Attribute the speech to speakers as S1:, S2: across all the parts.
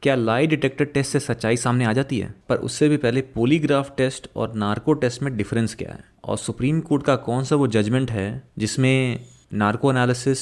S1: क्या lie detector test से सच्चाई सामने आ जाती है? पर उससे भी पहले पॉलीग्राफ टेस्ट और नार्को टेस्ट में डिफरेंस क्या है, और सुप्रीम कोर्ट का कौन सा वो जजमेंट है जिसमें नार्को एनालिसिस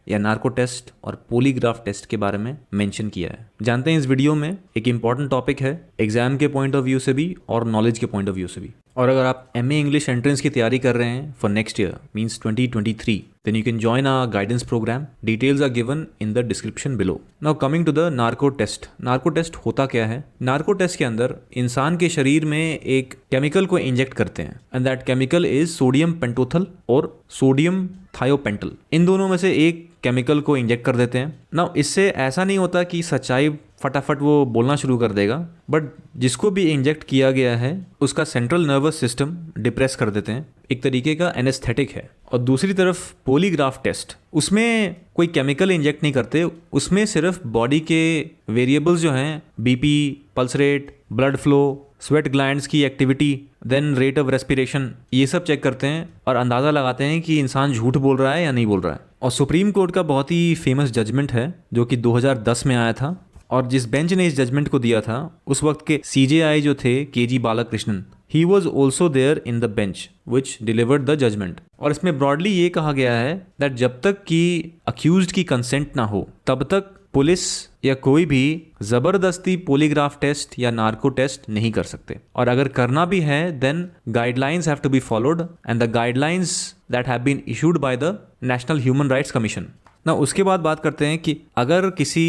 S1: या नार्को टेस्ट और पॉलीग्राफ टेस्ट के बारे में मेंशन किया है, जानते हैं इस वीडियो में। एक इंपॉर्टेंट टॉपिक है एग्जाम के पॉइंट ऑफ व्यू से भी और नॉलेज के पॉइंट ऑफ व्यू से भी। और अगर आप MA इंग्लिश एंट्रेंस की तैयारी कर रहे हैं for next year means 2023, then you can join our guidance program. Details are given in the description below. Now coming to the narco test. Narco test होता क्या है? नार्को टेस्ट के अंदर इंसान के शरीर में एक केमिकल को इंजेक्ट करते हैं and that chemical is sodium pentothal और सोडियम थायोपेंटल। इन दोनों में से एक केमिकल को इंजेक्ट कर देते हैं। ना इससे ऐसा नहीं होता कि सच्चाई फटाफट वो बोलना शुरू कर देगा, बट जिसको भी इंजेक्ट किया गया है उसका सेंट्रल नर्वस सिस्टम डिप्रेस कर देते हैं, एक तरीके का एनेस्थेटिक है। और दूसरी तरफ पॉलीग्राफ टेस्ट, उसमें कोई केमिकल इंजेक्ट नहीं करते, उसमें सिर्फ बॉडी के वेरिएबल्स जो हैं BP, pulse rate, blood flow, sweat glands की activity, then rate of respiration, ये सब चेक करते हैं और अंदाज़ा लगाते हैं कि इंसान झूठ बोल रहा है या नहीं बोल रहा है। और सुप्रीम कोर्ट का बहुत ही फेमस जजमेंट है जो कि 2010 में आया था, और जिस बेंच ने इस जजमेंट को दिया था उस वक्त के CJI जो थे KG Balakrishnan, he was also there in the bench which delivered the judgement. और इसमें ब्रॉडली ये कहा गया है दैट जब तक कि अक्यूज्ड की कंसेंट ना हो तब तक पुलिस या कोई भी ज़बरदस्ती पॉलीग्राफ टेस्ट या नार्को टेस्ट नहीं कर सकते, और अगर करना भी है then guidelines have to be followed and the guidelines that have been issued by the National Human Rights Commission. ना उसके बाद बात करते हैं कि अगर किसी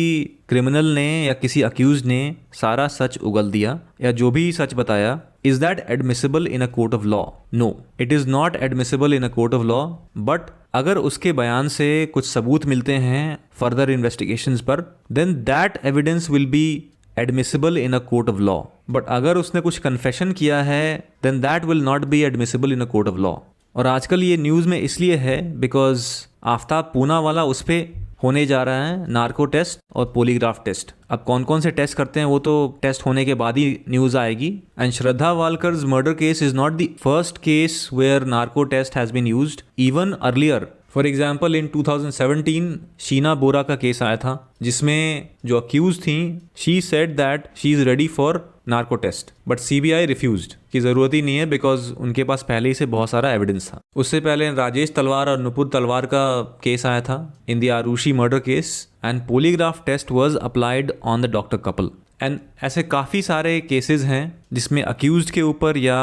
S1: क्रिमिनल ने या किसी अक्यूज ने सारा सच उगल दिया या जो भी सच बताया, is that admissible in a court of law? No, it is not admissible in a court of law. But अगर उसके बयान से कुछ सबूत मिलते हैं फर्दर इन्वेस्टिगेशंस पर, then that evidence will be admissible in a court of law. But अगर उसने कुछ कन्फेशन किया है then that will not be admissible in a court of law. और आजकल ये न्यूज़ में इसलिए है बिकॉज आफ्ताब पूना वाला उस पर होने जा रहा है नार्को टेस्ट और पॉलीग्राफ टेस्ट। अब कौन कौन से टेस्ट करते हैं वो तो टेस्ट होने के बाद ही न्यूज़ आएगी। And Shraddha Walkar's murder case is not the first case where narco test has been used, even earlier. For example in 2017 Sheena Bora का केस आया था जिसमें जो अक्यूज थी she said that she is ready for narco test, but CBI refused की ज़रूरत ही नहीं है बिकॉज उनके पास पहले ही से बहुत सारा एविडेंस था। उससे पहले राजेश तलवार और नुपुर तलवार का केस आया था in the Aarushi murder case, and polygraph test was applied on the doctor couple. And ऐसे काफ़ी सारे केसेस हैं जिसमें अक्यूज्ड के ऊपर या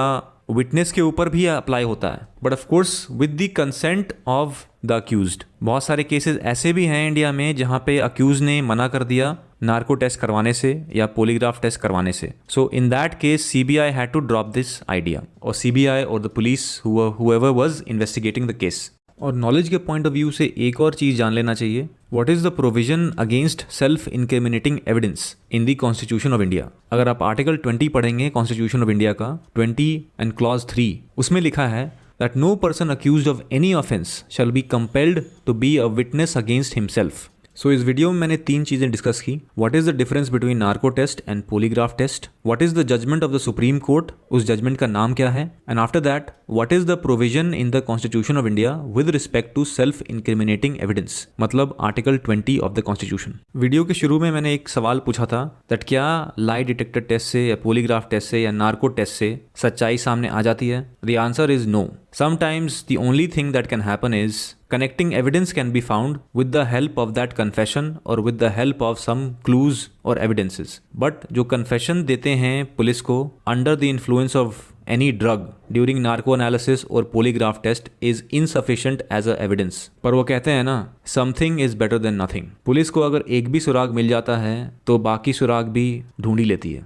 S1: विटनेस के ऊपर भी अप्लाई होता है, but of course with the consent of the accused. बहुत सारे केसेस ऐसे भी हैं इंडिया में जहाँ पे अक्यूज ने मना कर दिया नार्को टेस्ट करवाने से या पॉलीग्राफ टेस्ट करवाने से। So in that case CBI had to drop this idea, और CBI और the police whoever was investigating the case। और नॉलेज के पॉइंट ऑफ व्यू से एक और चीज़ जान लेना चाहिए, what is the provision against self incriminating evidence in the constitution of India. अगर आप आर्टिकल 20 पढ़ेंगे कॉन्स्टिट्यूशन ऑफ इंडिया का 20 एंड क्लॉज 3, उसमें लिखा है that no person accused of any offense shall be compelled to be a witness against himself। So इस video में मैंने 3 चीज़ें डिस्कस की। What is the difference between narco test and polygraph test? What is the judgment of the Supreme Court? उस judgement का नाम क्या है? And after that, what is the provision in the Constitution of India with respect to self-incriminating evidence? मतलब article 20 of the Constitution। Video के शुरू में मैंने एक सवाल पूछा था that क्या लाई डिटेक्टर टेस्ट से या पॉलीग्राफ टेस्ट से या नार्को टेस्ट से सच्चाई सामने आ जाती है? The answer is no। Sometimes the only thing that can happen is connecting evidence can be found with the help of that confession or with the help of some clues or evidences। But जो confession देते हैं police को under the influence of any drug during narco analysis or polygraph test is insufficient as a evidence। पर वो कहते हैं ना something is better than nothing। Police को अगर एक भी सुराग मिल जाता है तो बाकी सुराग भी ढूंढी लेती है।